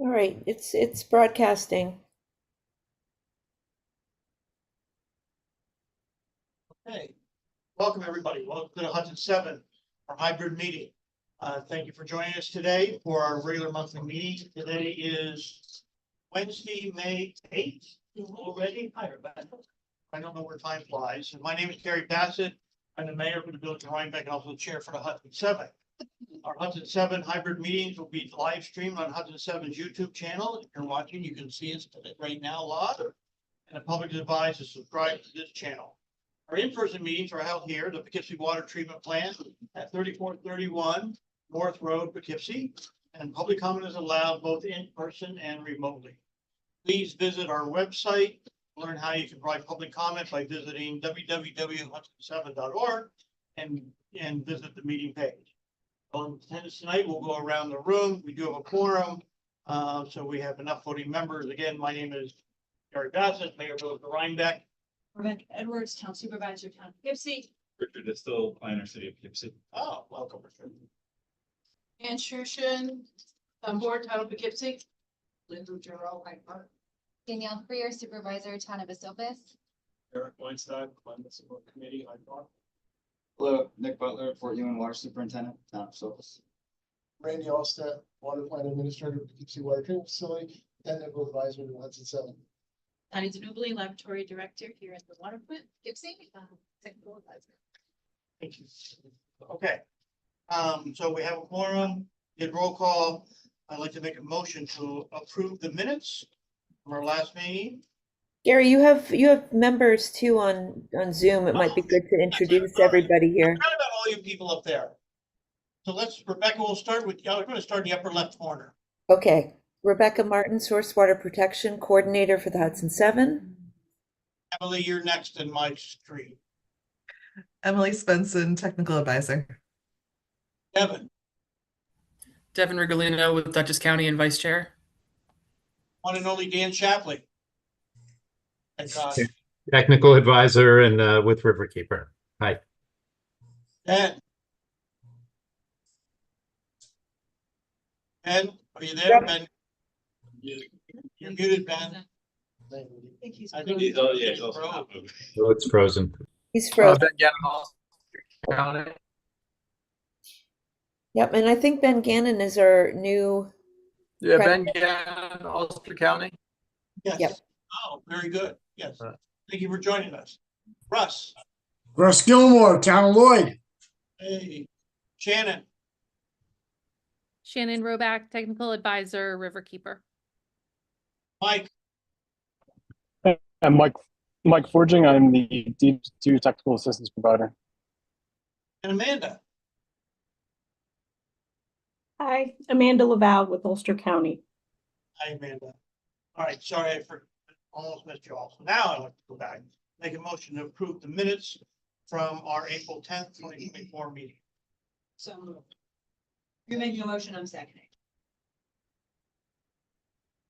All right, it's broadcasting. Okay, welcome everybody. Welcome to the Hudson 7, our hybrid meeting. Thank you for joining us today for our regular monthly meeting. Today is Wednesday, May 8th already. Hi, Rebecca. I don't know where time flies. And my name is Gary Bassett. I'm the mayor for the village of Rhinebeck and also the chair for the Hudson 7. Our Hudson 7 hybrid meetings will be live streamed on Hudson 7's YouTube channel. If you're watching, you can see us right now live. And the public is advised to subscribe to this channel. Our in-person meetings are held here, the Poughkeepsie Water Treatment Plant at 3431 North Road, Poughkeepsie, and public comment is allowed both in person and remotely. Please visit our website, learn how you can provide public comment by visiting www.hudson7.org and visit the meeting page. On attendance tonight, we'll go around the room. We do have a quorum, so we have enough voting members. Again, my name is Gary Bassett, Mayor of Rhinebeck. Rebecca Edwards, Town Supervisor, Town of Poughkeepsie. Richard Distil, planner, City of Poughkeepsie. Oh, welcome, Richard. Ann Shushin, Board, Town of Poughkeepsie. Linda Jarrell, Hyde Park. Danielle Freer, Supervisor, Town of Esopus. Eric Weinstein, Climate Support Committee, Hyde Park. Hello, Nick Butler, Fort Ewing Water Superintendent, Town of Esopus. Randy Allstat, Water Plant Administrator, Poughkeepsie Water Treatment Facility, Technical Advisor to Hudson 7. Connie Zanubili, Laboratory Director here at the Water Plant, Poughkeepsie, Technical Advisor. Thank you. Okay. So we have a quorum, did roll call. I'd like to make a motion to approve the minutes from our last meeting. Gary, you have members too on Zoom. It might be good to introduce everybody here. I forgot about all you people up there. So Rebecca, we'll start with, we're going to start in the upper left corner. Okay, Rebecca Martin, Source Water Protection Coordinator for the Hudson 7. Emily, you're next in my street. Emily Svensson, Technical Advisor. Devin, Devin Rigolino with Dutchess County and Vice Chair. one and only Dan Shapley. Thank God. Technical advisor and with Riverkeeper. Hi. Ben. Ben, are you there, Ben? You're muted, Ben. I think he's. I think He's also frozen. not moving. Oh, it's frozen. He's frozen. Ben Gannon, Ulster County. Yep, and I think Ben Gannon is our new. Yeah, Ben Gannon, Ulster County. Yes. Yep. Oh, very good. Yes. Thank you for joining us. Russ. Russ Gilmore, Town of Lloyd. Hey. Shannon. Shannon Roback, Technical Advisor, Riverkeeper. Mike. I'm Mike Forging. I'm the D2 Technical Assistance Provider. And Amanda. Hi, Amanda Laval with Ulster County. Hi, Amanda. All right, sorry, I almost missed you all. So now I'd like to go back, make a motion to approve the minutes from our April 10th, 2024 meeting. So moved. You're making a motion, I'm seconding.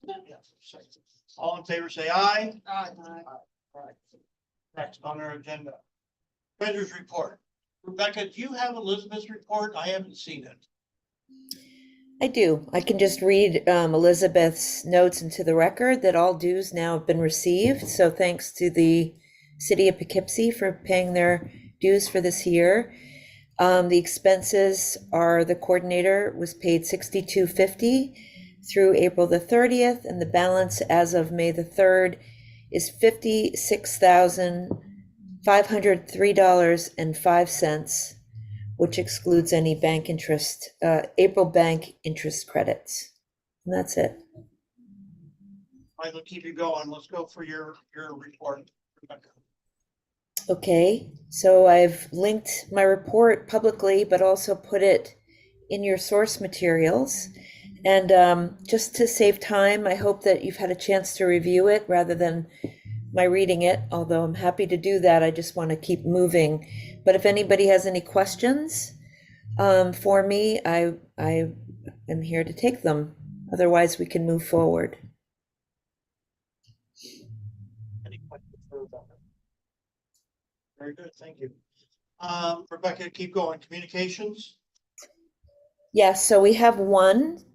Yes, sorry. All in favor, say aye. Aye. All right. Next on our agenda. Treasurer's report. Rebecca, do you have Elizabeth's report? I haven't seen it. I do. I can just read Elizabeth's notes into the record that all dues now have been received. So thanks to the City of Poughkeepsie for paying their dues for this year. The expenses are the coordinator was paid $62.50 through April the 30th, and the balance as of May the 3rd is $56,503.05, which excludes any bank interest, April bank interest credits. And that's it. All right, we'll keep you going. Let's go for your report, Rebecca. Okay, so I've linked my report publicly, but also put it in your source materials. And just to save time, I hope that you've had a chance to review it rather than my reading it, although I'm happy to do that. I just want to keep moving. But if anybody has any questions for me, I am here to take them. Otherwise, we can move forward. Any questions for Rebecca? Very good, thank you. Rebecca, keep going. Communications? Yes, so we have one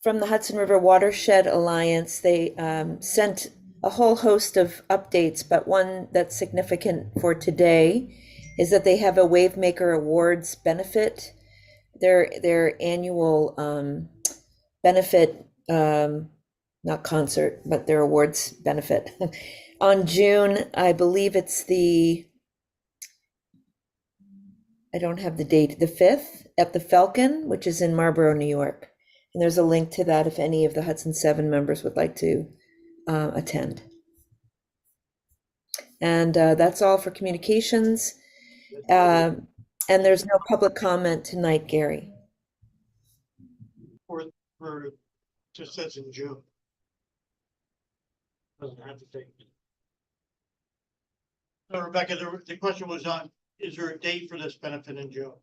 from the Hudson River Watershed Alliance. They sent a whole host of updates, but one that's significant for today is that they have a Wavemaker Awards benefit, their annual benefit, not concert, but their awards benefit. On June, I believe it's I don't have the date, the 5th at the Falcon, which is in Marlborough, New York. And there's a link to that if any of the Hudson 7 members would like to attend. And that's all for communications. And there's no public comment tonight, Gary. For just says in June. Doesn't have to take. So Rebecca, the question was on, is there a date for this benefit in June?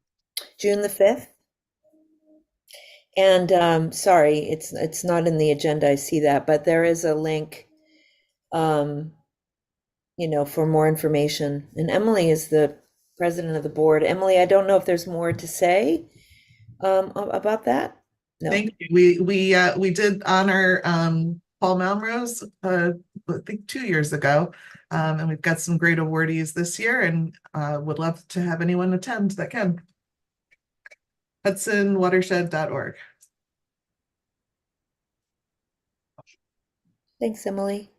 June the 5th. And sorry, it's not in the agenda. I see that, but there is a link, for more information. And Emily is the president of the board. Emily, I don't know if there's more to say about that. No. Thank you. We did honor Paul Melrose, I think 2 years ago, and we've got some great awardees this year, and would love to have anyone attend that can. HudsonWatershed.org. Thanks, Emily.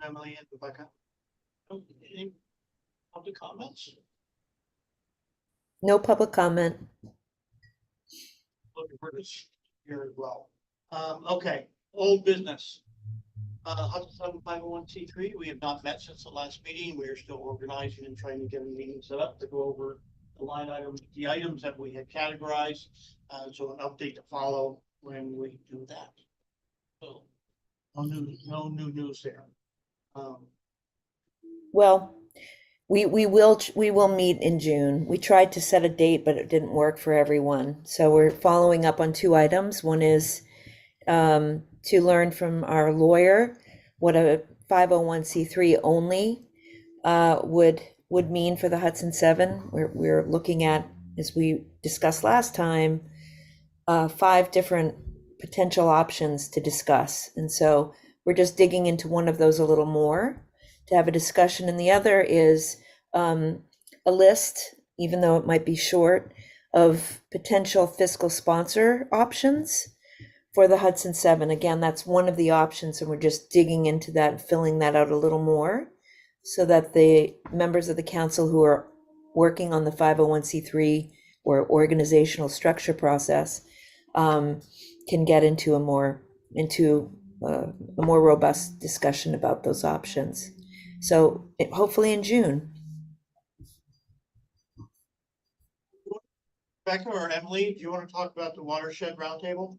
Emily and Rebecca. Any public comments? No public comment. Looking for this here as well. Okay, old business. Hudson 501c3, we have not met since the last meeting. We are still organizing and trying to get a meeting set up to go over the line items, the items that we had categorized. So an update to follow when we do that. So no new news there. Well, we will meet in June. We tried to set a date, but it didn't work for everyone. So we're following up on 2 items. One is to learn from our lawyer what a 501c3 only would mean for the Hudson 7. We're looking at, as we discussed last time, 5 different potential options to discuss. And so we're just digging into one of those a little more to have a discussion. And the other is a list, even though it might be short, of potential fiscal sponsor options for the Hudson 7. Again, that's one of the options, and we're just digging into that and filling that out a little more so that the members of the council who are working on the 501c3 or organizational structure process can get into a more robust discussion about those options. So hopefully in June. Becca or Emily, do you want to talk about the watershed roundtable?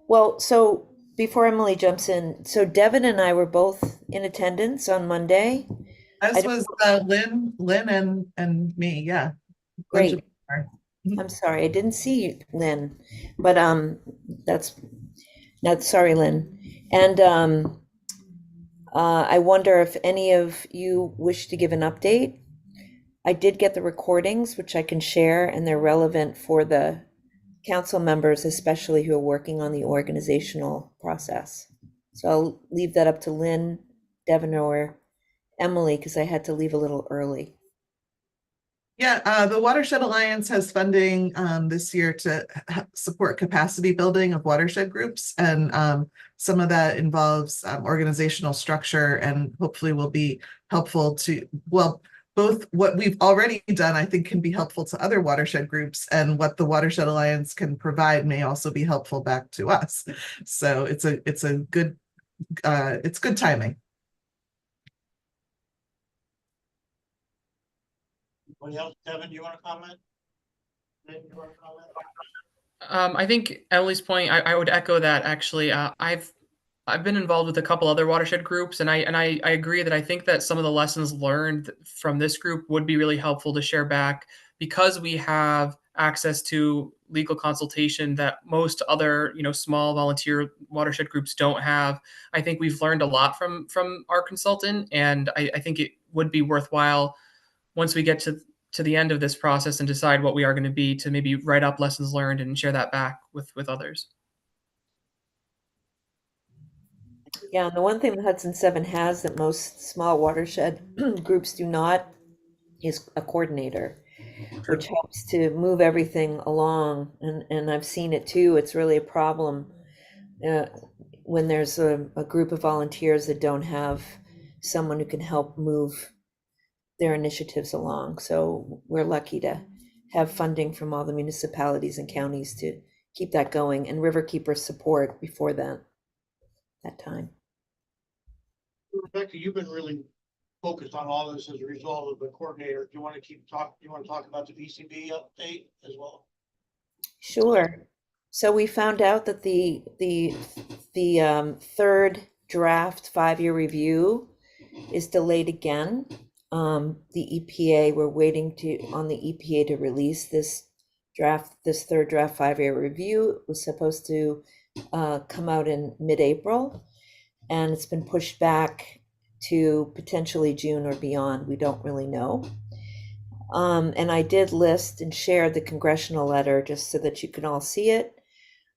Well, so before Emily jumps in, so Devin and I were both in attendance on Monday. As was Lynn and me, yeah. Great. I'm sorry, I didn't see you, Lynn, but that's not sorry, Lynn. And I wonder if any of you wish to give an update. I did get the recordings, which I can share, and they're relevant for the council members, especially who are working on the organizational process. So I'll leave that up to Lynn, Devin, or Emily, because I had to leave a little early. Yeah, the Watershed Alliance has funding this year to support capacity building of watershed groups. And some of that involves organizational structure, and hopefully will be helpful to, well, both what we've already done, I think, can be helpful to other watershed groups, and what the Watershed Alliance can provide may also be helpful back to us. So it's good timing. Anybody else? Devin, do you want to comment? Lynn, you want to comment? I think Emily's point, I would echo that actually. I've been involved with a couple other watershed groups, and I agree that I think that some of the lessons learned from this group would be really helpful to share back, because we have access to legal consultation that most other, small volunteer watershed groups don't have. I think we've learned a lot from our consultant, and I think it would be worthwhile once we get to to the end of this process and decide what we are going to be, to maybe write up lessons learned and share that back with others. Yeah, and the one thing the Hudson 7 has that most small watershed groups do not is a coordinator, which helps to move everything along. And I've seen it too. It's really a problem when there's a group of volunteers that don't have someone who can help move their initiatives along. So we're lucky to have funding from all the municipalities and counties to keep that going, and Riverkeeper support before that time. Rebecca, you've been really focused on all this as a result of the coordinator. Do you want to talk about the VCB update as well? Sure. So we found out that the third draft 5-year review is delayed again. The EPA, we're waiting on the EPA to release this third draft 5-year review. It was supposed to come out in mid-April, and it's been pushed back to potentially June or beyond. We don't really know. And I did list and share the congressional letter just so that you can all see it,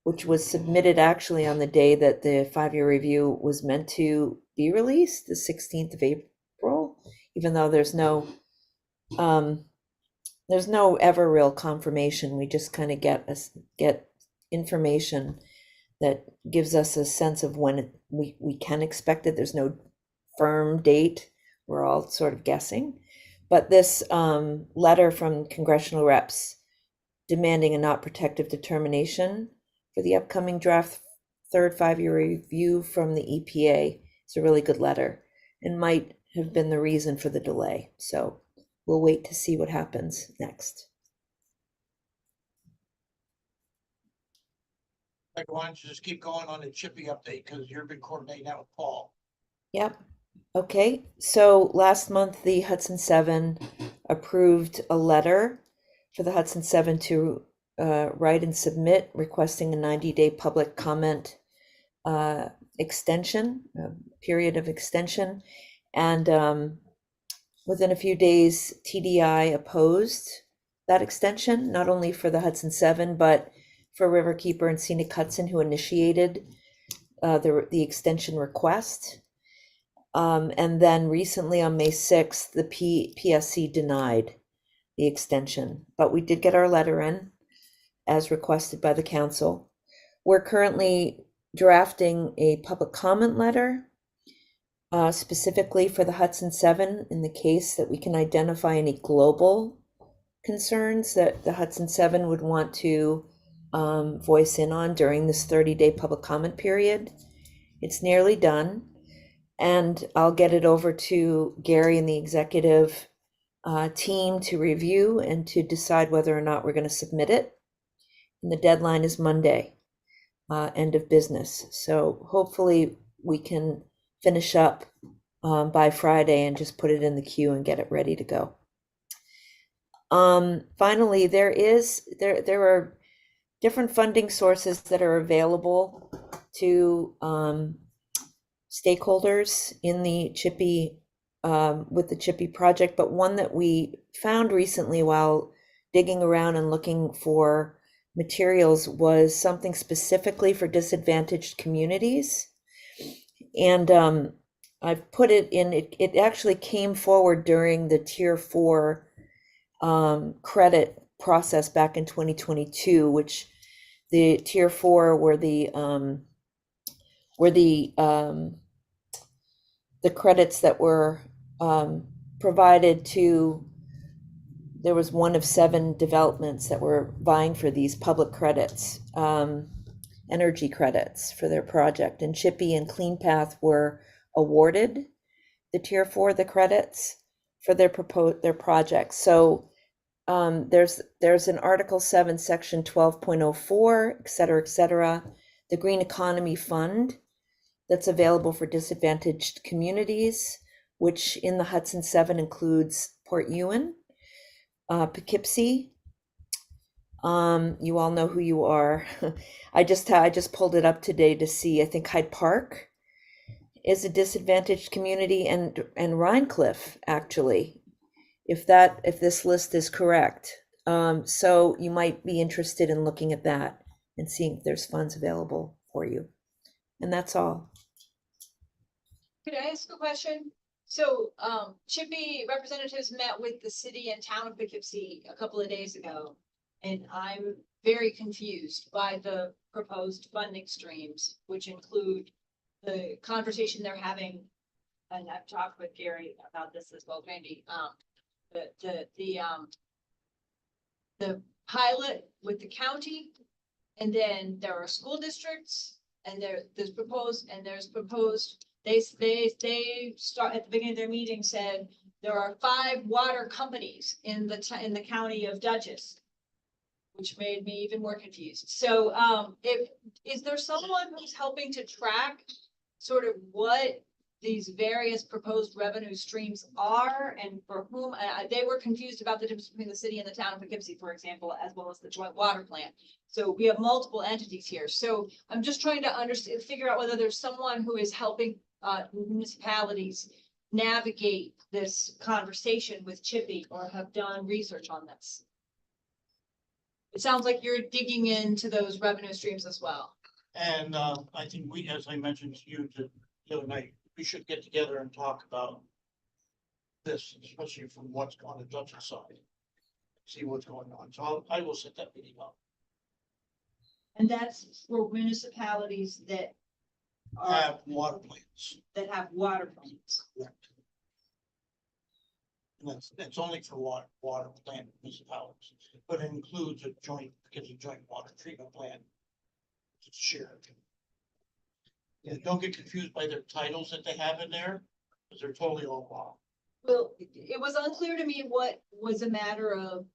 which was submitted actually on the day that the 5-year review was meant to be released, the 16th of April, even though there's no ever real confirmation. We just kind of get information that gives us a sense of when we can expect it. There's no firm date. We're all sort of guessing. But this letter from congressional reps demanding a not protective determination for the upcoming draft third 5-year review from the EPA is a really good letter and might have been the reason for the delay. So we'll wait to see what happens next. Like, why don't you just keep going on the Chippy update, because you've been coordinating that with Paul. Yep. Okay. So last month, the Hudson 7 approved a letter for the Hudson 7 to write and submit, requesting a 90-day public comment extension, period of extension. And within a few days, TDI opposed that extension, not only for the Hudson 7, but for Riverkeeper and Scenic Hudson, who initiated the extension request. And then recently on May 6th, the PSC denied the extension, but we did get our letter in as requested by the council. We're currently drafting a public comment letter specifically for the Hudson 7 in the case that we can identify any global concerns that the Hudson 7 would want to voice in on during this 30-day public comment period. It's nearly done, and I'll get it over to Gary and the executive team to review and to decide whether or not we're going to submit it. And the deadline is Monday, end of business. So hopefully we can finish up by Friday and just put it in the queue and get it ready to go. Finally, there are different funding sources that are available to stakeholders in the Chippy with the Chippy project, but one that we found recently while digging around and looking for materials was something specifically for disadvantaged communities. And I've put it in, it actually came forward during the Tier 4 credit process back in 2022, which the Tier 4 were the credits that were provided to. There was one of 7 developments that were vying for these public credits, energy credits for their project, and Chippy and Clean Path were awarded the Tier 4 the credits for their projects. So there's an Article 7, Section 12.04, et cetera, the Green Economy Fund that's available for disadvantaged communities, which in the Hudson 7 includes Port Ewan, Poughkeepsie. You all know who you are. I just pulled it up today to see. I think Hyde Park is a disadvantaged community, and Rhinecliff actually if this list is correct. So you might be interested in looking at that and seeing if there's funds available for you. And that's all. Could I ask a question? So, Chippy representatives met with the city and town of Poughkeepsie a couple of days ago. And I'm very confused by the proposed funding streams, which include the conversation they're having. And I've talked with Gary about this as well, Randy, the pilot with the county. And then there are school districts and there's proposed, they start at the beginning of their meeting said, there are 5 water companies in the county of Dutchess, which made me even more confused. So, is there someone who's helping to track sort of what these various proposed revenue streams are and for whom? They were confused about the difference between the city and the town of Poughkeepsie, for example, as well as the joint water plant. So we have multiple entities here. So I'm just trying to figure out whether there's someone who is helping municipalities navigate this conversation with Chippy or have done research on this. It sounds like you're digging into those revenue streams as well. And I think we, as I mentioned to you the other night, we should get together and talk about this, especially from what's on the Dutchess side. See what's going on. So I will set that meeting up. And that's for municipalities that Have water plants. have water plants. Correct. And that's only for water plant municipalities, but it includes a joint water treatment plant. It's shared. Yeah, don't get confused by their titles that they have in there, because they're totally all wrong. Well, it was unclear to me what was a matter of,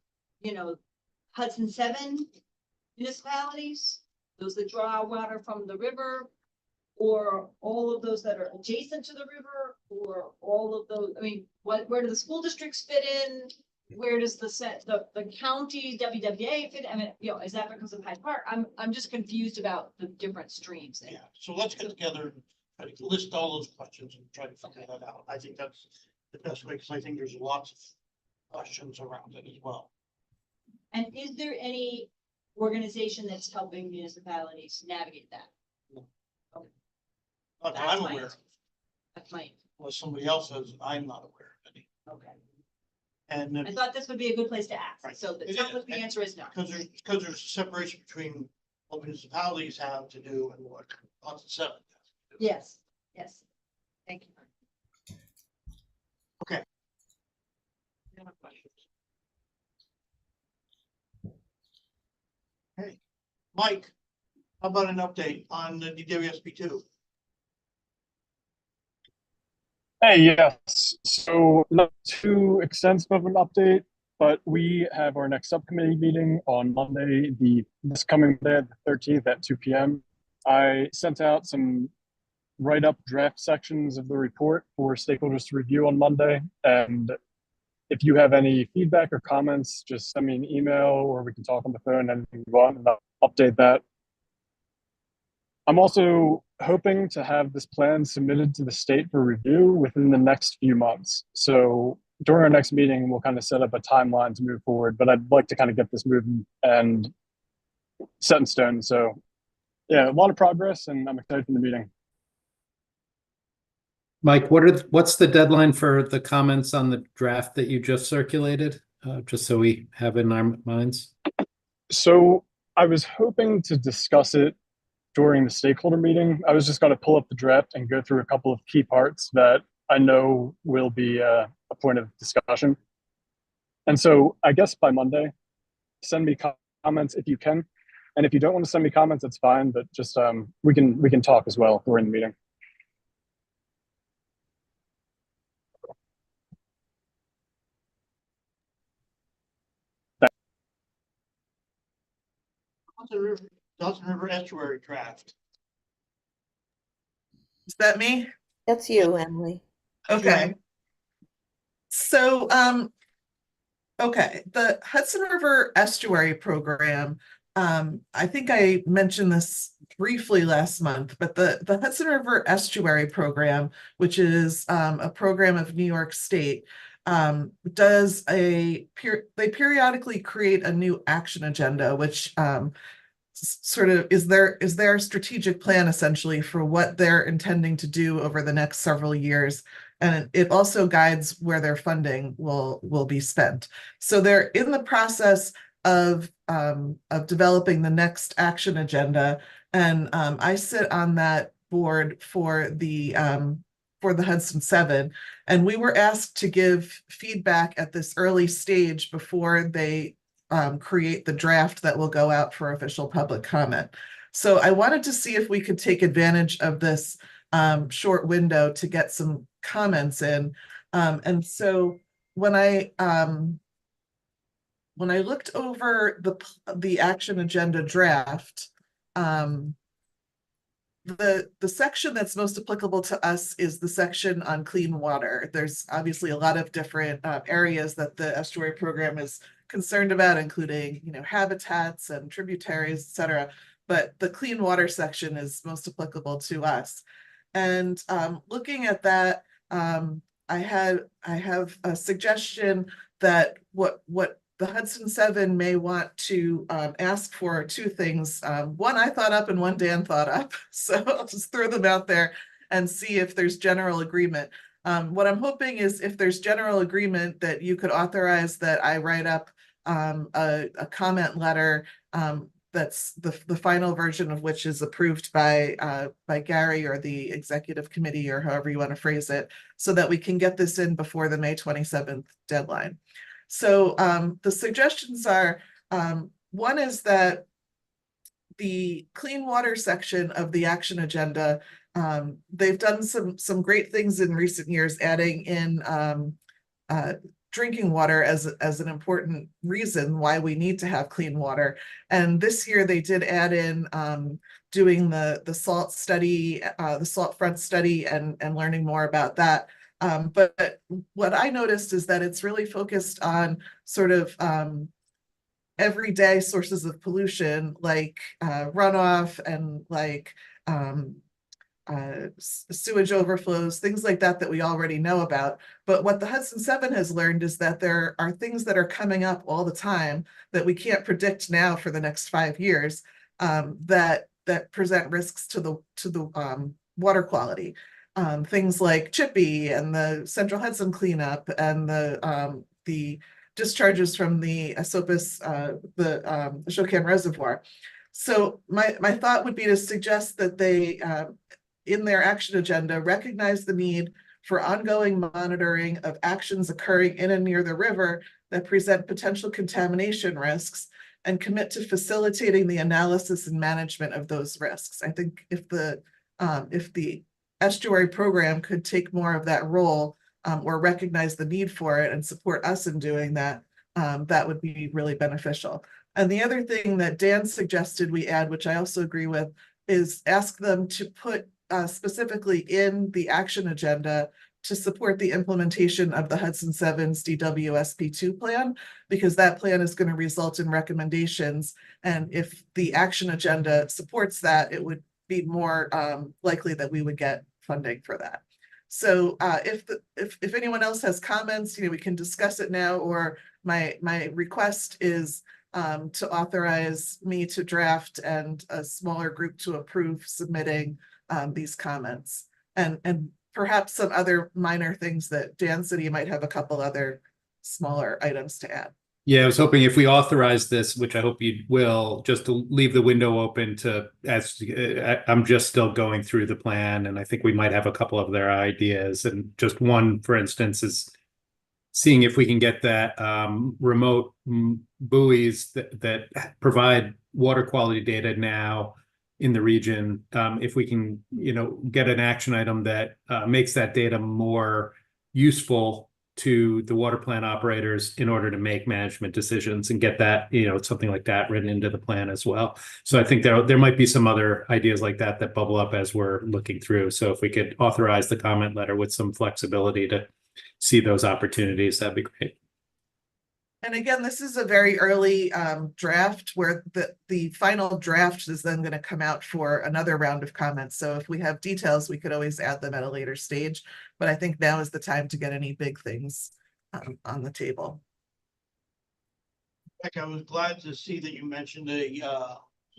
Hudson 7 municipalities, those that draw water from the river, or all of those that are adjacent to the river, or all of those. I mean, where do the school districts fit in? Where does the county WWA fit? I mean, is that because of Hyde Park? I'm just confused about the different streams there. Yeah, so let's get together and try to list all those questions and try to figure that out. I think that's the best way, because I think there's lots of questions around it as well. And is there any organization that's helping municipalities navigate that? No. Okay. Not that That's I'm my aware, answer. That's my, unless somebody else says, I'm not aware of any. okay. And I then, thought this would be a good place to ask. Right. So it It sounds is. like the answer is no. because there's separation between what municipalities have to do and what Hudson 7 has to do. Yes, yes. Thank you. Okay. Any other questions? Hey, Mike, how about an update on the DWSP 2? Hey, yes. So not too extensive of an update, but we have our next subcommittee meeting on Monday, this coming Monday, the 13th at 2 p.m. I sent out some write-up draft sections of the report for stakeholders to review on Monday. And if you have any feedback or comments, just send me an email or we can talk on the phone and you want, and I'll update that. I'm also hoping to have this plan submitted to the state for review within the next few months. So during our next meeting, we'll kind of set up a timeline to move forward, but I'd like to kind of get this moving and set in stone. So yeah, a lot of progress and I'm excited for the meeting. Mike, what's the deadline for the comments on the draft that you just circulated? Just so we have it in our minds. So I was hoping to discuss it during the stakeholder meeting. I was just going to pull up the draft and go through a couple of key parts that I know will be a point of discussion. And so I guess by Monday, send me comments if you can. And if you don't want to send me comments, that's fine, but just we can talk as well during the meeting. Hudson River Estuary draft. Is that me? That's you, Emily. Okay. So, okay, the Hudson River Estuary Program, I think I mentioned this briefly last month, but the Hudson River Estuary Program, which is a program of New York State, they periodically create a new action agenda, which sort of is their strategic plan essentially for what they're intending to do over the next several years. And it also guides where their funding will be spent. So they're in the process of developing the next action agenda. And I sit on that board for the Hudson 7. And we were asked to give feedback at this early stage before they create the draft that will go out for official public comment. So I wanted to see if we could take advantage of this short window to get some comments in. And so when I looked over the action agenda draft, the section that's most applicable to us is the section on clean water. There's obviously a lot of different areas that the estuary program is concerned about, including, habitats and tributaries, et cetera. But the clean water section is most applicable to us. And looking at that, I have a suggestion that what the Hudson 7 may want to ask for two things. One I thought up and one Dan thought up. So I'll just throw them out there and see if there's general agreement. What I'm hoping is if there's general agreement that you could authorize that I write up a comment letter that's the final version of which is approved by Gary or the executive committee or however you want to phrase it, so that we can get this in before the May 27th deadline. So the suggestions are, one is that the clean water section of the action agenda, they've done some great things in recent years, adding in drinking water as an important reason why we need to have clean water. And this year they did add in doing the salt study, the salt front study, and learning more about that. But what I noticed is that it's really focused on sort of everyday sources of pollution, like runoff and like sewage overflows, things like that we already know about. But what the Hudson 7 has learned is that there are things that are coming up all the time that we can't predict now for the next 5 years that present risks to the water quality. Things like Chippy and the Central Hudson cleanup and the discharges from the Esopus, the Shokan Reservoir. So my thought would be to suggest that they, in their action agenda, recognize the need for ongoing monitoring of actions occurring in and near the river that present potential contamination risks, and commit to facilitating the analysis and management of those risks. I think if the estuary program could take more of that role or recognize the need for it and support us in doing that, that would be really beneficial. And the other thing that Dan suggested we add, which I also agree with, is ask them to put specifically in the action agenda to support the implementation of the Hudson 7's DWSP2 plan, because that plan is going to result in recommendations. And if the action agenda supports that, it would be more likely that we would get funding for that. So if anyone else has comments, we can discuss it now, or my request is to authorize me to draft and a smaller group to approve submitting these comments, and perhaps some other minor things that Dan said he might have a couple other smaller items to add. Yeah, I was hoping if we authorize this, which I hope you will, just to leave the window open to, as I'm just still going through the plan, and I think we might have a couple of their ideas. And just one, for instance, is seeing if we can get that remote buoys that provide water quality data now in the region. If we can, get an action item that makes that data more useful to the water plant operators in order to make management decisions, and get that, something like that written into the plan as well. So I think there might be some other ideas like that bubble up as we're looking through. So if we could authorize the comment letter with some flexibility to see those opportunities, that'd be great. And again, this is a very early draft where the final draft is then going to come out for another round of comments. So if we have details, we could always add them at a later stage. But I think now is the time to get any big things on the table. Heck, I was glad to see that you mentioned the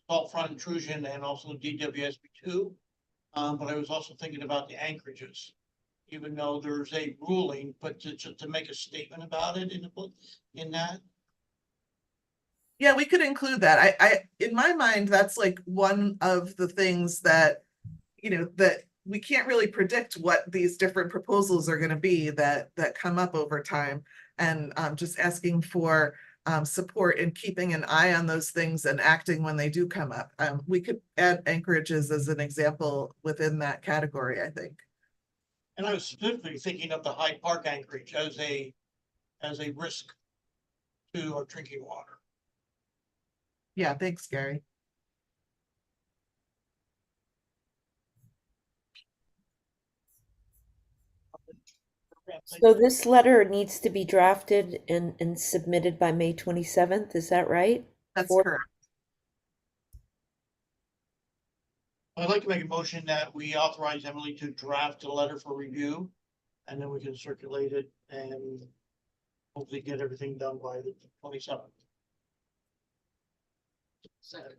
salt front intrusion and also DWSB two. But I was also thinking about the anchorages, even though there's a ruling, but to make a statement about it in the book, in that. Yeah, we could include that. I, in my mind, that's like one of the things that, that we can't really predict what these different proposals are going to be that come up over time. And just asking for support in keeping an eye on those things and acting when they do come up. We could add anchorages as an example within that category, I think. And I was specifically thinking of the Hyde Park anchorage as a risk to our drinking water. Yeah, thanks, Gary. So this letter needs to be drafted and submitted by May 27th, is that right? That's For- correct. I'd like to make a motion that we authorize Emily to draft a letter for review, and then we can circulate it and hopefully get everything done by the 27th. Second.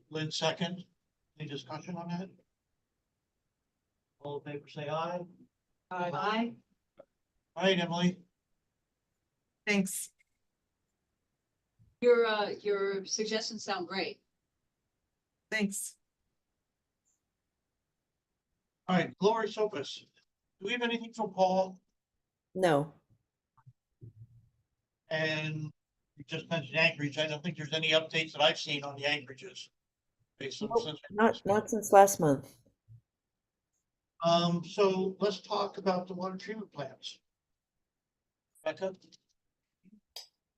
Lynn, second. Any discussion on that? All in favor, say aye. Aye. All right, Emily. Thanks. Your suggestions sound great. Thanks. All right, Gloria Sopus. Do we have anything from Paul? No, And you just mentioned Anchorage. I don't think there's any updates that I've seen on the anchorages. Based on not since last month. So let's talk about the water treatment plants. Becca?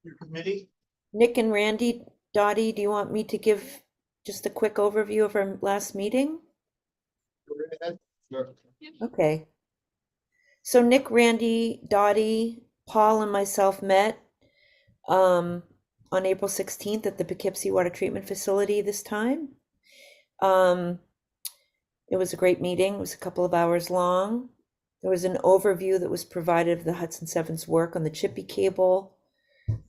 Your committee? Nick and Randy, Dottie, do you want me to give just a quick overview of our last meeting? Sure. Okay. So Nick, Randy, Dottie, Paul, and myself met on April 16th at the Poughkeepsie Water Treatment Facility this time. It was a great meeting. It was a couple of hours long. There was an overview that was provided of the Hudson Seven's work on the Chippy cable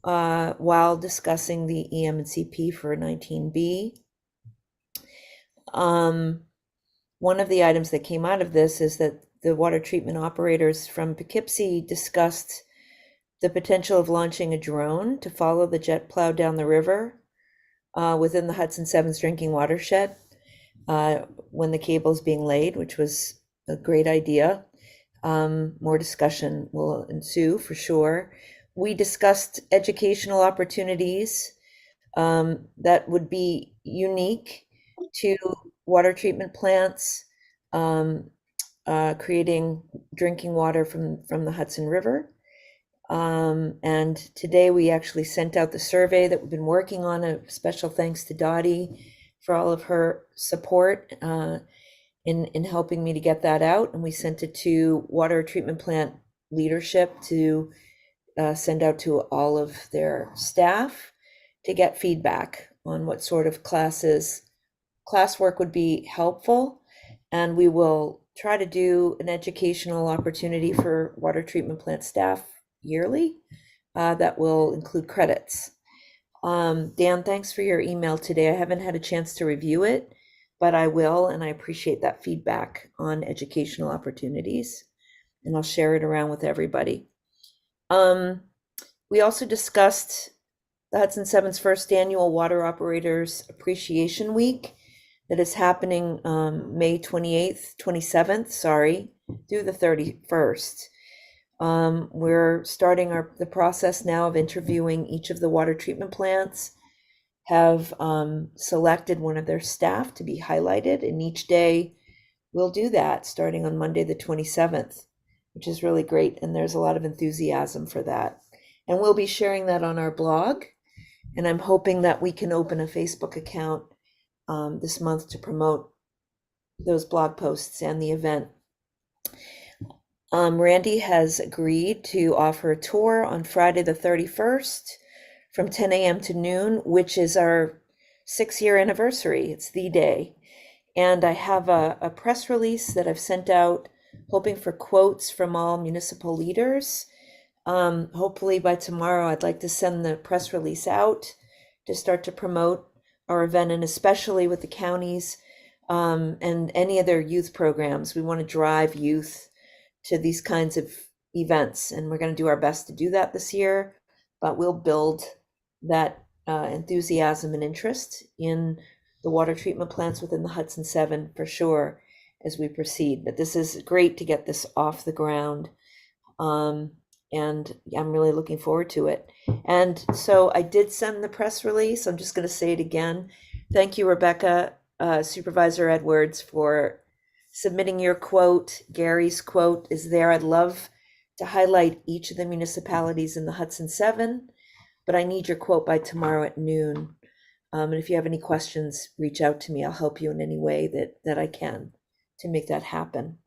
while discussing the EM and CP for 19B. One of the items that came out of this is that the water treatment operators from Poughkeepsie discussed the potential of launching a drone to follow the jet plow down the river within the Hudson Seven's drinking watershed when the cable is being laid, which was a great idea. More discussion will ensue for sure. We discussed educational opportunities that would be unique to water treatment plants, creating drinking water from the Hudson River. And today we actually sent out the survey that we've been working on. A special thanks to Dottie for all of her support in helping me to get that out. And we sent it to water treatment plant leadership to send out to all of their staff to get feedback on what sort of classwork would be helpful. And we will try to do an educational opportunity for water treatment plant staff yearly that will include credits. Dan, thanks for your email today. I haven't had a chance to review it, but I will, and I appreciate that feedback on educational opportunities, and I'll share it around with everybody. We also discussed the Hudson Seven's first annual Water Operators Appreciation Week that is happening May 28th, 27th, through the 31st. We're starting the process now of interviewing each of the water treatment plants, have selected one of their staff to be highlighted, and each day we'll do that starting on Monday the 27th, which is really great, and there's a lot of enthusiasm for that. And we'll be sharing that on our blog, and I'm hoping that we can open a Facebook account this month to promote those blog posts and the event. Randy has agreed to offer a tour on Friday the 31st from 10 a.m. to noon, which is our 6-year anniversary. It's the day. And I have a press release that I've sent out hoping for quotes from all municipal leaders Hopefully by tomorrow, I'd like to send the press release out to start to promote our event, and especially with the counties and any other youth programs. We want to drive youth to these kinds of events, and we're going to do our best to do that this year, but we'll build that enthusiasm and interest in the water treatment plants within the Hudson 7 for sure as we proceed. But this is great to get this off the ground. And I'm really looking forward to it. And so I did send the press release. I'm just going to say it again. Thank you, Rebecca, Supervisor Edwards, for submitting your quote. Gary's quote is there. I'd love to highlight each of the municipalities in the Hudson 7, but I need your quote by tomorrow at noon. And if you have any questions, reach out to me. I'll help you in any way that I can to make that happen.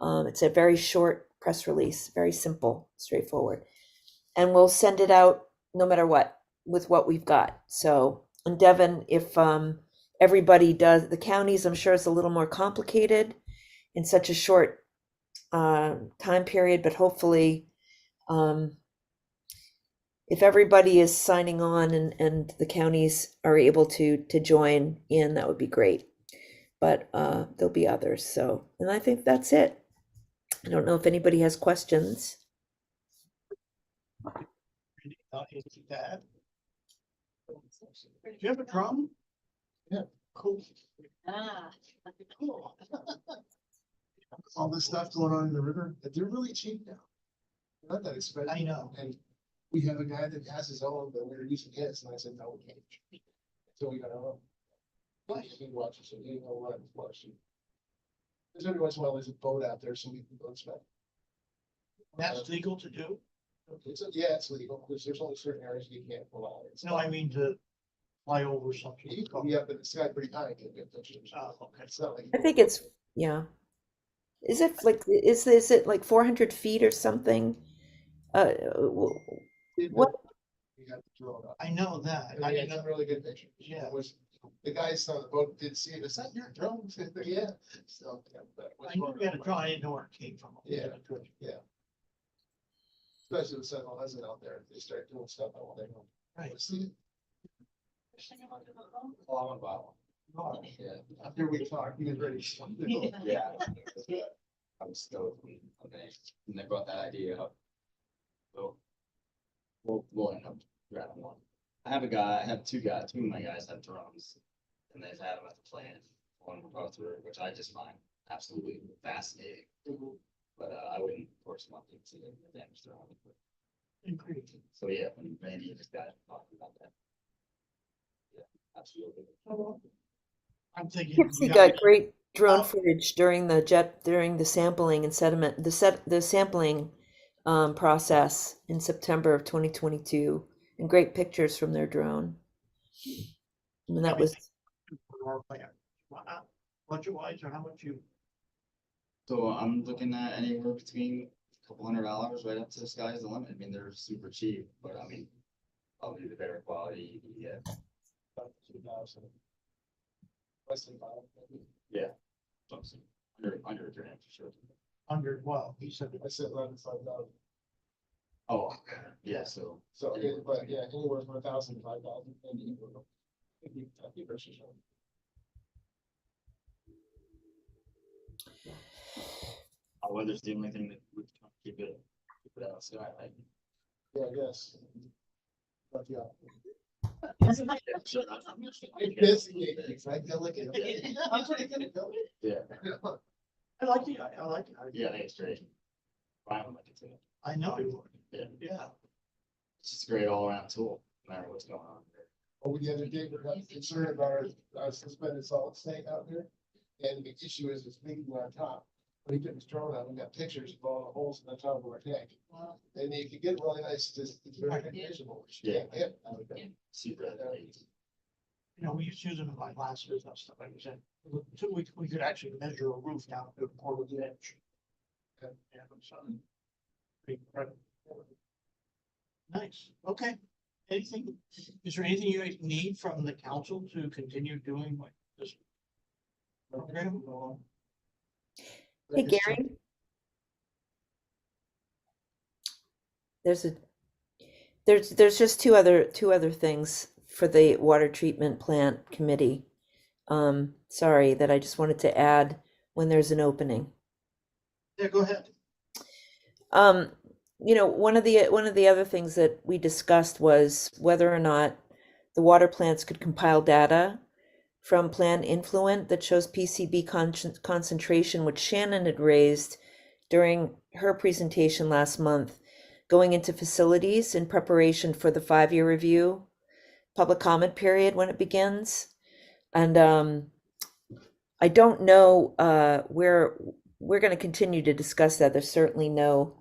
It's a very short press release, very simple, straightforward. And we'll send it out no matter what, with what we've got. So, and Devin, if everybody does, the counties, I'm sure it's a little more complicated in such a short time period, but hopefully, if everybody is signing on and the counties are able to join in, that would be great. But there'll be others. So, and I think that's it. I don't know if anybody has questions. Anything to add? Do you have a drum? Yeah. Cool. Ah. Cool. All this stuff going on in the river, they're really cheap now. They're not that expensive. I know. And we have a guy that has his own, but we were using his, and I said, no, we can't. So we got our own. But he watches it, he know what it's watching. There's every once in a while, there's a boat out there, so we can go and swim. That's legal to do? Yeah, it's legal, because there's only certain areas you can't go out. No, I mean to fly over something. You can, yeah, but it's got pretty high, you can get pictures. Okay. It's not like. I think it's, yeah. Is it like 400 feet or something? What? You have to throw it up. I know that. I had some really good pictures. Yeah. It was, the guys on the boat did see it, is that your drone? Yeah. So, yeah, but it was I knew we had a draw. I didn't know where it came from. Yeah, yeah. Especially with Central Hudson out there, they start doing stuff, I want to know. Right. See it? Oh, I'm about one. Yeah, after we talked, he was ready. Yeah. I was stoked when they brought that idea up. So we'll end up grabbing one. I have two of my guys have drones, and they've had them at the plant. One will go through, which I just find absolutely fascinating. But I wouldn't force them up to see the damage drone. So yeah, when Randy just got talking about that. Yeah, absolutely. I'm thinking. He got great drone footage during the sampling and sediment, the sampling process in September of 2022, and great pictures from their drone. And that was Budget wise, or how much you? So I'm looking at anywhere between $200 right up to the sky's the limit. I mean, they're super cheap, but I mean, probably the better quality you can get. About 2,000. Less than 5. Yeah. Something under a grand for sure. Under, well, he said. I said around 5,000. Oh, yeah, so. So, but yeah, anywhere from 1,000 to 5,000. Weather's the only thing that would keep it outside. Yeah, I guess. But yeah. Yeah. I like it. I like it. Yeah, I think it's great. Brian would like it too. I know you would. Yeah. Yeah. It's just a great all around tool, no matter what's going on there. Over the other day, we got concerned about our suspended solid snake out there. And the issue is it's leaking on top. When he took his drone out, we got pictures of all the holes in the top of our tank. And if you get really nice, it's very visible. Yeah. Super. You know, we used to use them in my classes and stuff like that. So we could actually measure a roof down to a quarter of the inch. Yeah, so, pretty incredible. Nice. Okay. Anything, is there anything you guys need from the council to continue doing like this program? Hey, Gary. there's a there's just two other things for the water treatment plant committee. Sorry that I just wanted to add when there's an opening. Yeah, go ahead. One of the other things that we discussed was whether or not the water plants could compile data from Plan Influent that shows PCB concentration, which Shannon had raised during her presentation last month, going into facilities in preparation for the 5-year review public comment period when it begins. And I don't know where we're going to continue to discuss that. There's certainly no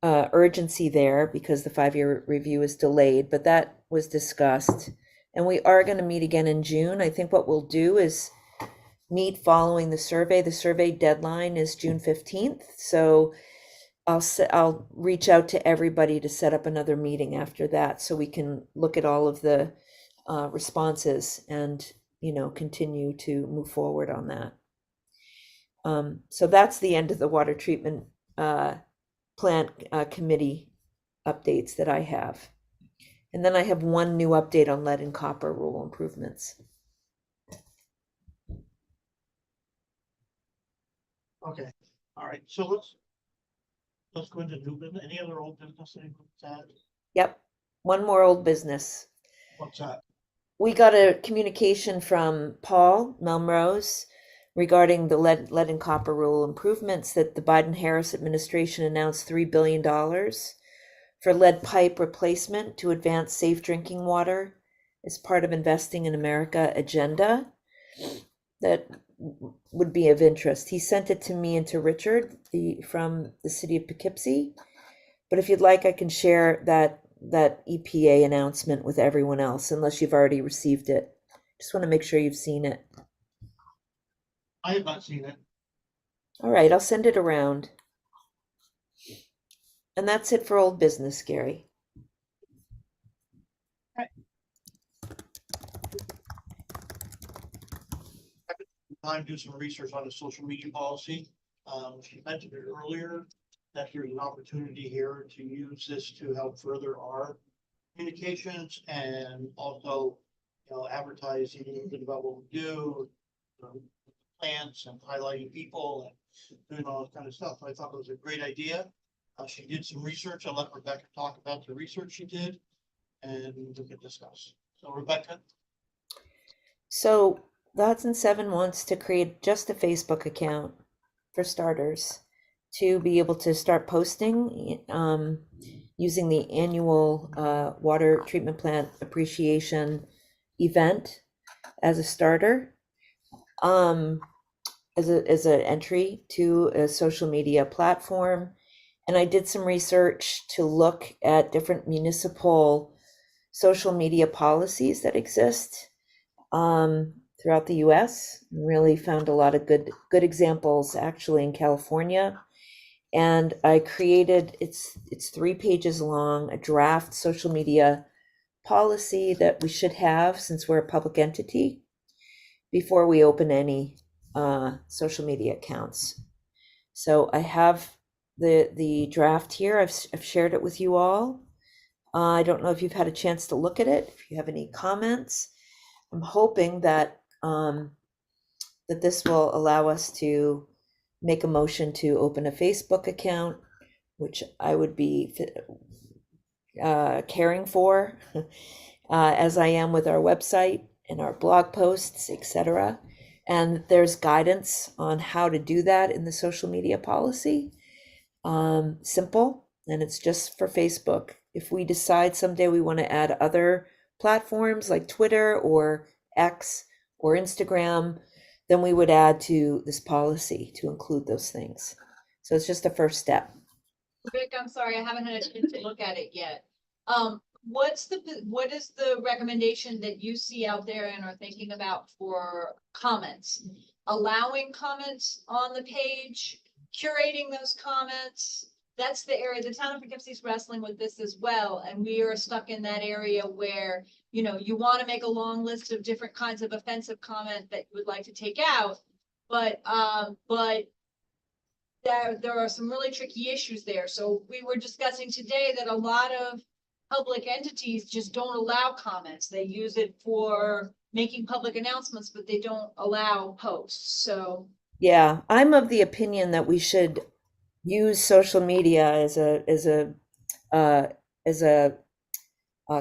urgency there because the 5-year review is delayed, but that was discussed. And we are going to meet again in June. I think what we'll do is meet following the survey. The survey deadline is June 15th. So I'll reach out to everybody to set up another meeting after that so we can look at all of the responses and, continue to move forward on that. So that's the end of the water treatment plant committee updates that I have. And then I have one new update on lead and copper rule improvements. Okay, all right, so let's go into new business. Any other old business anyone's had? Yep, one more old business. What's that? We got a communication from Paul Melrose regarding the lead and copper rule improvements that the Biden-Harris administration announced $3 billion for lead pipe replacement to advance safe drinking water as part of Investing in America agenda that would be of interest. He sent it to me and to Richard from the city of Poughkeepsie. But if you'd like, I can share that EPA announcement with everyone else, unless you've already received it. Just want to make sure you've seen it. I have not seen it. All right, I'll send it around. And that's it for old business, Gary. Time to do some research on the social media policy. She mentioned it earlier that there's an opportunity here to use this to help further our communications and also, advertising a little bit about what we do, plants and highlighting people and doing all that kind of stuff. I thought it was a great idea. She did some research. I'll let Rebecca talk about the research she did and we can discuss. So Rebecca. So the Hudson 7 wants to create just a Facebook account for starters to be able to start posting using the annual water treatment plant appreciation event as a starter, as an entry to a social media platform. And I did some research to look at different municipal social media policies that exist throughout the US. Really found a lot of good examples actually in California. And I created, it's 3 pages long, a draft social media policy that we should have since we're a public entity before we open any social media accounts. So I have the draft here. I've shared it with you all. I don't know if you've had a chance to look at it, if you have any comments. I'm hoping that that this will allow us to make a motion to open a Facebook account, which I would be caring for, as I am with our website and our blog posts, etc. And there's guidance on how to do that in the social media policy. Simple, and it's just for Facebook. If we decide someday we want to add other platforms like Twitter or X or Instagram, then we would add to this policy to include those things. So it's just a first step. Rick, I'm sorry, I haven't had a chance to look at it yet. What is the recommendation that you see out there and are thinking about for comments? Allowing comments on the page, curating those comments? That's the area, the town of Poughkeepsie is wrestling with this as well. And we are stuck in that area where, you want to make a long list of different kinds of offensive comment that you would like to take out. But there are some really tricky issues there. So we were discussing today that a lot of public entities just don't allow comments. They use it for making public announcements, but they don't allow posts. So Yeah, I'm of the opinion that we should use social media uh, as a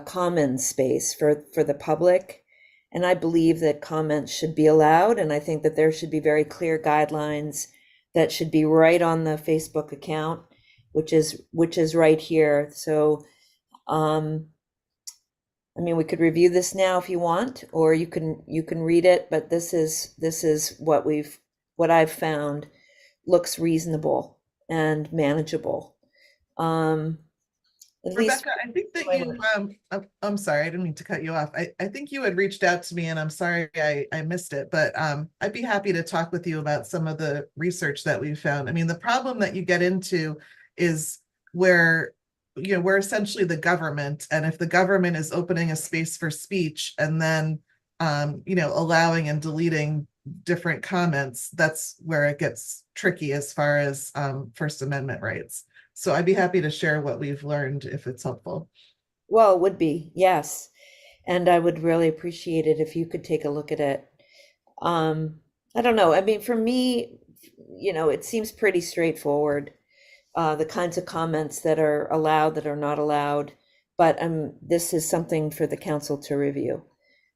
common space for the public. And I believe that comments should be allowed, and I think that there should be very clear guidelines that should be right on the Facebook account, which is right here. So, I mean, we could review this now if you want, or you can read it, but this is what I've found looks reasonable and manageable. At least Rebecca, I think that you, I'm sorry, I didn't mean to cut you off. I think you had reached out to me and I'm sorry I missed it, but I'd be happy to talk with you about some of the research that we found. I mean, the problem that you get into is where, we're essentially the government, and if the government is opening a space for speech and then, allowing and deleting different comments, that's where it gets tricky as far as First Amendment rights. So I'd be happy to share what we've learned if it's helpful. Well, it would be, yes. And I would really appreciate it if you could take a look at it. I don't know. I mean, for me, it seems pretty straightforward. The kinds of comments that are allowed, that are not allowed. But this is something for the council to review.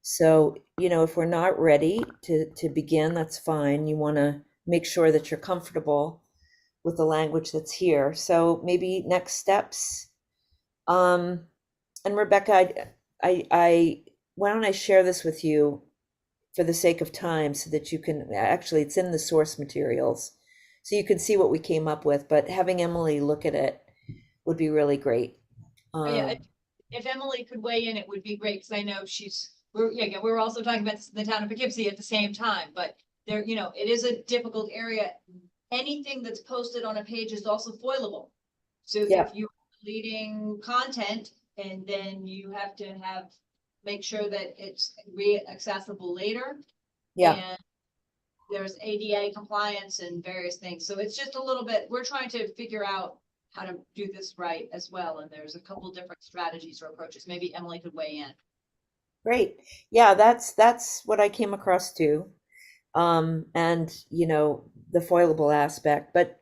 So, if we're not ready to begin, that's fine. You want to make sure that you're comfortable with the language that's here. So maybe next steps. And Rebecca, I why don't I share this with you for the sake of time so that you can, actually it's in the source materials, so you can see what we came up with, but having Emily look at it would be really great. yeah, if Emily could weigh in, it would be great, because I know we're also talking about the town of Poughkeepsie at the same time, but there, it is a difficult area. Anything that's posted on a page is also foilable. So Yeah. if you're deleting content, and then you have to make sure that it's accessible later. Yeah. And there's ADA compliance and various things. So it's just a little bit, we're trying to figure out how to do this right as well. And there's a couple different strategies or approaches. Maybe Emily could weigh in. Great. Yeah, that's what I came across too. And the foilable aspect, but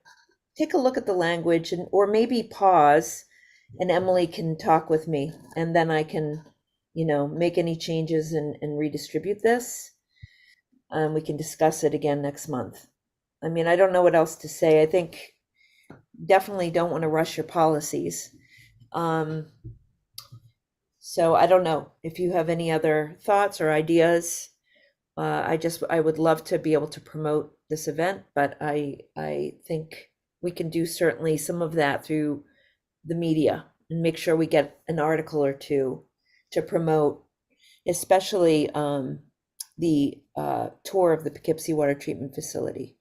take a look at the language, or maybe pause and Emily can talk with me, and then I can, make any changes and redistribute this. We can discuss it again next month. I mean, I don't know what else to say. I think definitely don't want to rush your policies. So I don't know if you have any other thoughts or ideas. I would love to be able to promote this event, but I think we can do certainly some of that through the media and make sure we get an article or two to promote, especially the tour of the Poughkeepsie Water Treatment Facility.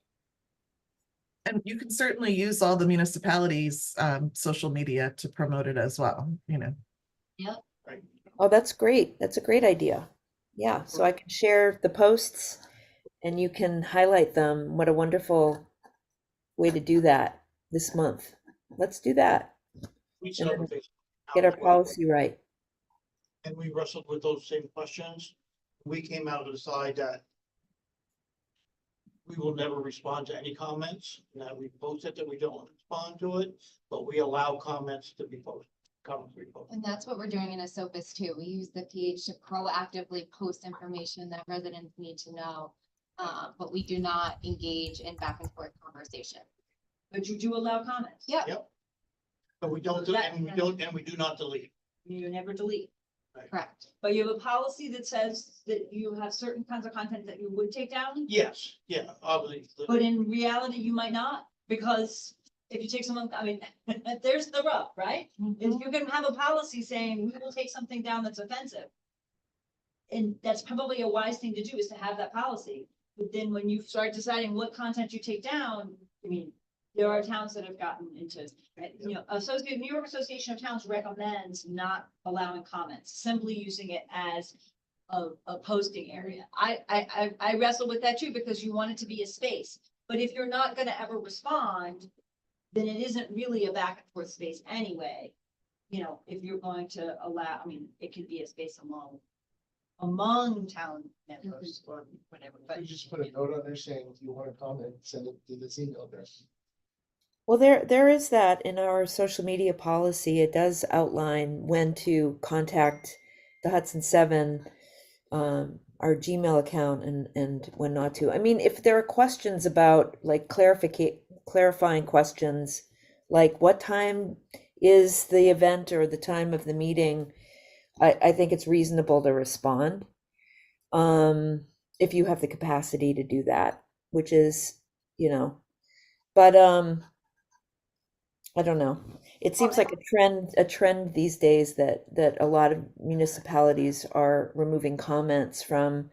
And you can certainly use all the municipalities' social media to promote it as well, Yep. Right. Oh, that's great. That's a great idea. Yeah, so I can share the posts and you can highlight them. What a wonderful way to do that this month. Let's do that. We And set up then a Facebook get our account as well, policy right. and we wrestled with those same questions. We came out to decide that we will never respond to any comments, and that we post it, that we don't respond to it, but we allow comments to be posted. And that's what we're doing in Esopus too. We use the page to proactively post information that residents need to know. But we do not engage in back and forth conversation. But you do allow comments. Yeah. Yep. But we don't, and we do not delete. You never delete. Correct. But you have a policy that says that you have certain kinds of content that you would take down, Yes, yeah, obviously. but in reality, you might not, because if you take someone, I mean, there's the rub, right? If you can have a policy saying we will take something down that's offensive. And that's probably a wise thing to do, is to have that policy. But then when you start deciding what content you take down, I mean, there are towns that have gotten into, New York Association of Towns recommends not allowing comments, simply using it as a posting area. I wrestle with that too, because you want it to be a space. But if you're not gonna ever respond, then it isn't really a back and forth space anyway. You know, if you're going to allow, I mean, it could be a space among town members or whatever, but. You just put a note on there saying if you want to comment, send it to this email address. Well, there is that in our social media policy. It does outline when to contact the Hudson 7, our Gmail account, and when not to. I mean, if there are questions about like clarifying questions, like what time is the event or the time of the meeting, I think it's reasonable to respond. If you have the capacity to do that, which is, but I don't know. It seems like a trend these days that a lot of municipalities are removing comments from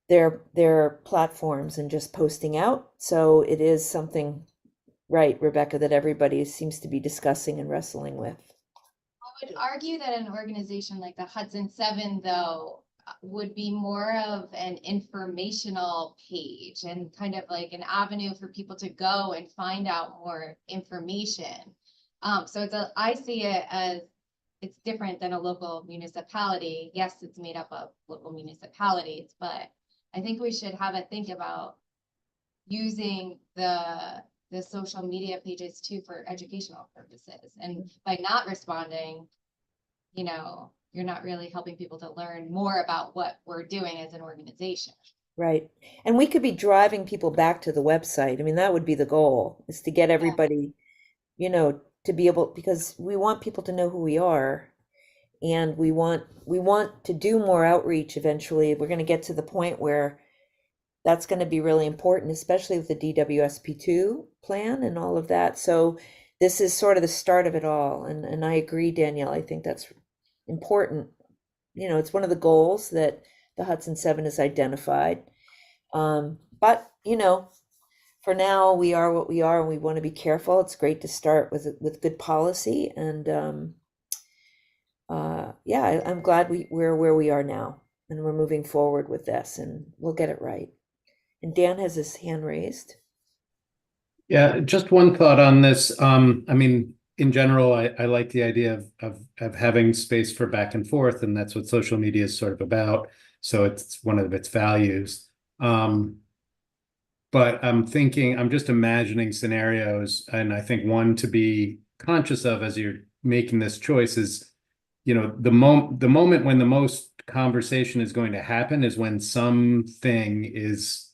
their platforms and just posting out. So it is something, right, Rebecca, that everybody seems to be discussing and wrestling with. I would argue that an organization like the Hudson 7, though, would be more of an informational page and kind of like an avenue for people to go and find out more information. So I see it as it's different than a local municipality. Yes, it's made up of local municipalities, but I think we should have a think about using the social media pages too for educational purposes. And by not responding, you're not really helping people to learn more about what we're doing as an organization. Right. And we could be driving people back to the website. I mean, that would be the goal, is to get everybody, to be able, because we want people to know who we are. And we want to do more outreach eventually. We're going to get to the point where that's going to be really important, especially with the DWSP2 plan and all of that. So this is sort of the start of it all. And I agree, Danielle, I think that's important. It's one of the goals that the Hudson 7 has identified. But, for now, we are what we are, and we want to be careful. It's great to start with good policy. And I'm glad we're where we are now, and we're moving forward with this, and we'll get it right. And Dan has his hand raised. Yeah, just one thought on this. I mean, in general, I like the idea of having space for back and forth, and that's what social media is sort of about. So it's one of its values. But I'm just imagining scenarios, and I think one to be conscious of as you're making this choice is, the moment when the most conversation is going to happen is when something is,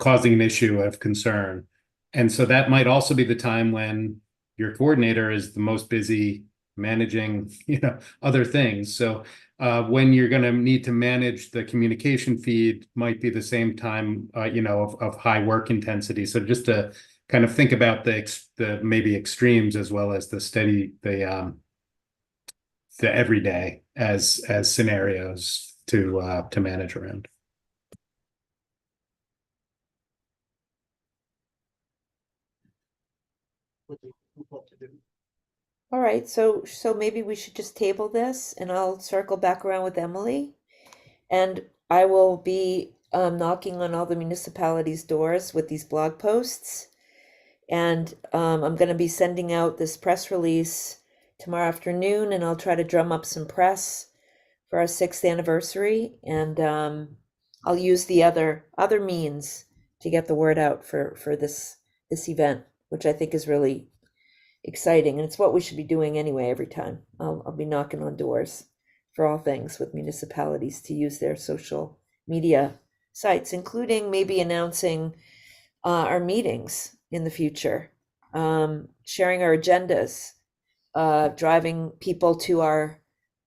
causing an issue of concern. And so that might also be the time when your coordinator is the most busy managing, other things. So when you're going to need to manage the communication feed might be the same time, of high work intensity. So just to kind of think about the maybe extremes as well as the everyday as scenarios to manage around. All right, so maybe we should just table this, and I'll circle back around with Emily, and I will be knocking on all the municipalities' doors with these blog posts, and I'm going to be sending out this press release tomorrow afternoon, and I'll try to drum up some press for our 6th anniversary, and I'll use the other means to get the word out for this event, which I think is really exciting, and it's what we should be doing anyway. Every time I'll be knocking on doors for all things with municipalities to use their social media sites, including maybe announcing our meetings in the future, sharing our agendas, driving people to our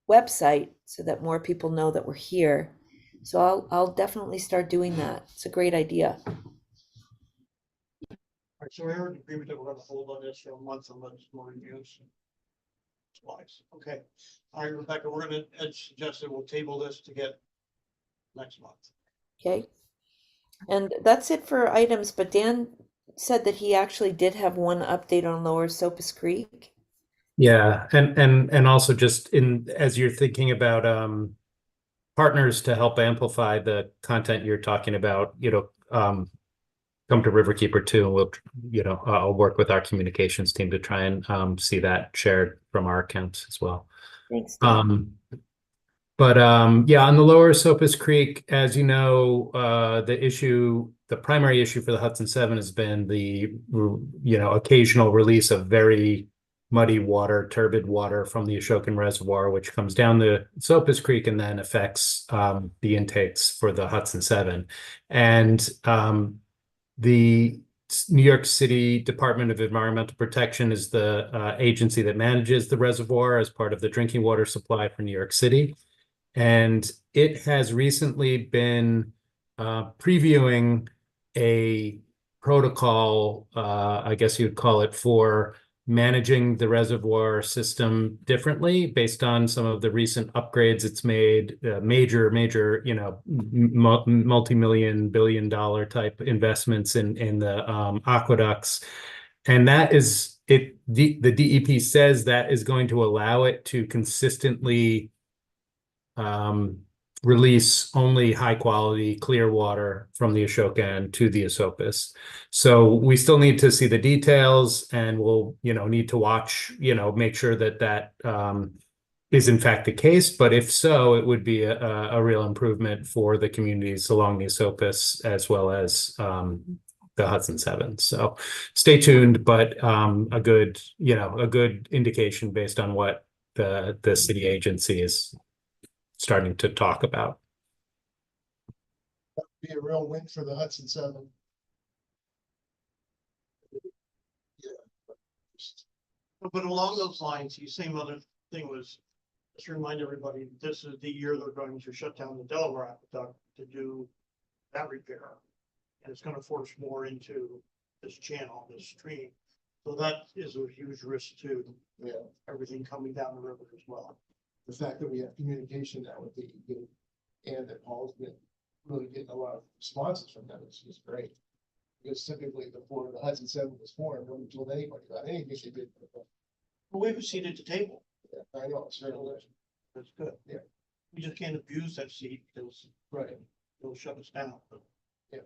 website so that more people know that we're here. So I'll definitely start doing that. It's a great idea. All right, so we're in agreement that we're going to hold on this for a month unless more reviews. Twice. Okay. All right, Rebecca, we're going to, as suggested, we'll table this to get next month. Okay. And that's it for items, but Dan said that he actually did have one update on Lower Sopus Creek. Yeah, and also just as you're thinking about partners to help amplify the content you're talking about, come to Riverkeeper too, and we'll, I'll work with our communications team to try and see that shared from our accounts as well. Thanks, Dan. Yeah, on the lower Sopus Creek, as you know, the primary issue for the Hudson 7 has been the, occasional release of very muddy water, turbid water from the Ashokan Reservoir, which comes down the Sopus Creek and then affects the intakes for the Hudson 7. And the New York City Department of Environmental Protection is the agency that manages the reservoir as part of the drinking water supply for New York City. And it has recently been previewing a protocol, I guess you'd call it, for managing the reservoir system differently based on some of the recent upgrades it's made, major, multi-million, billion-dollar type investments in the aqueducts. And that is it. The DEP says that is going to allow it to consistently release only high quality clear water from the Ashokan to the Esopus. So we still need to see the details, and we'll need to watch, make sure that is in fact the case. But if so, it would be a real improvement for the communities along the Esopus as well as the Hudson 7. So stay tuned, but a good indication based on what the city agency is starting to talk about. That would be a real win for the Hudson 7. But along those lines, the same other thing was, just to remind everybody, this is the year they're going to shut down the Delaware Aqueduct to do that repair. And it's going to force more into this channel, this stream. So that is a huge risk to everything coming down the river as well. The fact that we have communication now with DEP and that Paul's been really getting a lot of responses from them is great. Because typically before the Hudson 7 was formed, nobody told anybody about anything they did. But we have a seat at the table. Yeah, I know, it's very nice. That's good. Yeah. We just can't abuse that seat because it'll shut us down. Yeah.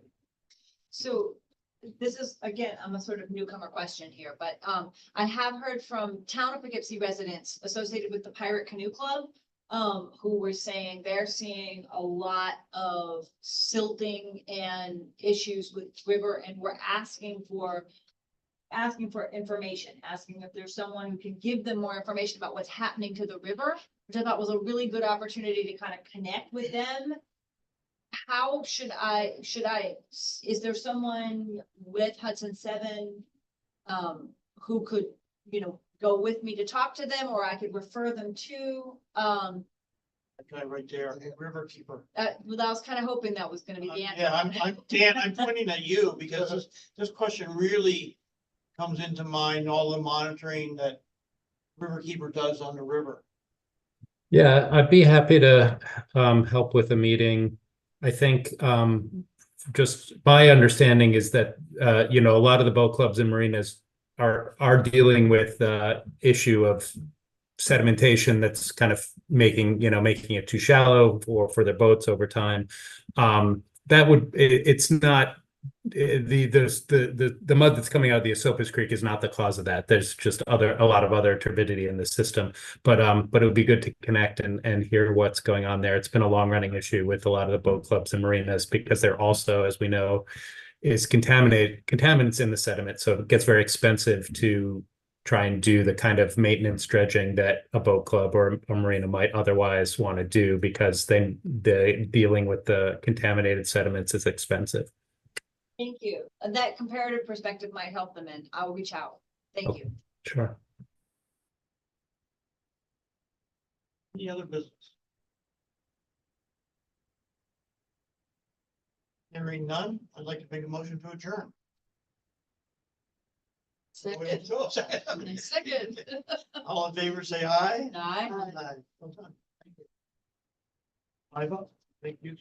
So this is, again, I'm a sort of newcomer question here, but I have heard from town of Poughkeepsie residents associated with the Pirate Canoe Club, who were saying they're seeing a lot of silting and issues with river, and we're asking for information, asking if there's someone who can give them more information about what's happening to the river, which I thought was a really good opportunity to kind of connect with them. How should I, is there someone with Hudson 7 who could, go with me to talk to them, or I could refer them to? That guy right there, Riverkeeper. Well, I was kind of hoping that was gonna be the answer. Yeah, Dan, I'm pointing at you because this question really comes into mind, all the monitoring that Riverkeeper does on the river. Yeah, I'd be happy to help with a meeting. I think just my understanding is that a lot of the boat clubs and marinas are dealing with the issue of sedimentation that's kind of making it too shallow for their boats over time. It's not the mud that's coming out of the Esopus Creek is not the cause of that. There's just a lot of other turbidity in the system. But it would be good to connect and hear what's going on there. It's been a long running issue with a lot of the boat clubs and marinas because they're also, as we know, is contaminants in the sediment. So it gets very expensive to try and do the kind of maintenance dredging that a boat club or a marina might otherwise want to do, because then the dealing with the contaminated sediments is expensive. Thank you. That comparative perspective might help them, and I'll reach out. Thank you. Sure. Any other business? Hearing none, I'd like to make a motion to adjourn. Second. Second. All in favor, say aye. Aye. Aye. Well done. Thank you. 5-0. Thank you.